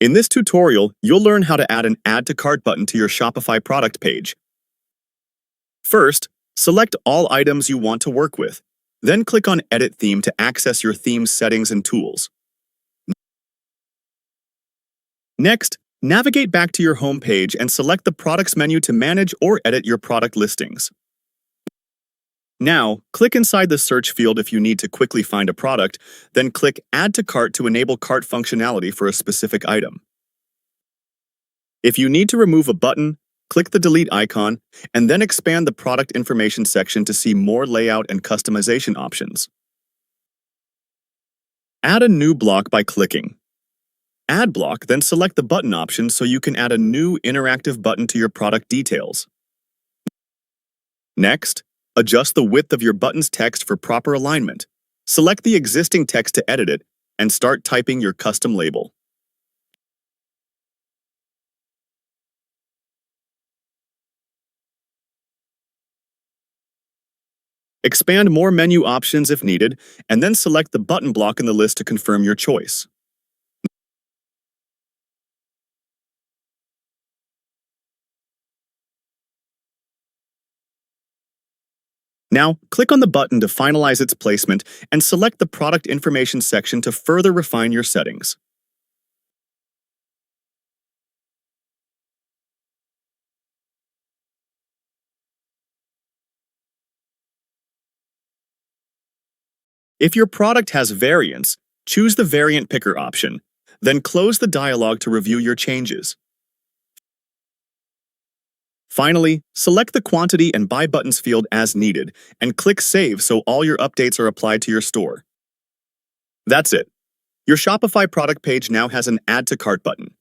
In this tutorial, you'll learn how to add an Add to Cart button to your Shopify product page. First, select all items you want to work with. Then click on Edit Theme to access your theme's settings and tools. Next, navigate back to your home page and select the Products menu to manage or edit your product listings. Now, click inside the search field if you need to quickly find a product, then click Add to Cart to enable cart functionality for a specific item. If you need to remove a button, click the delete icon, and then expand the product information section to see more layout and customization options. Add a new block by clicking Add block, then select the button option so you can add a new interactive button to your product details. Next, adjust the width of your button's text for proper alignment. Select the existing text to edit it, and start typing your custom label. Expand more menu options if needed, and then select the button block in the list to confirm your choice. Now, click on the button to finalize its placement and select the product information section to further refine your settings. If your product has variants, choose the Variant Picker option, then close the dialog to review your changes. Finally, select the quantity and buy buttons field as needed, and click Save so all your updates are applied to your store. That's it. Your Shopify product page now has an Add to Cart button.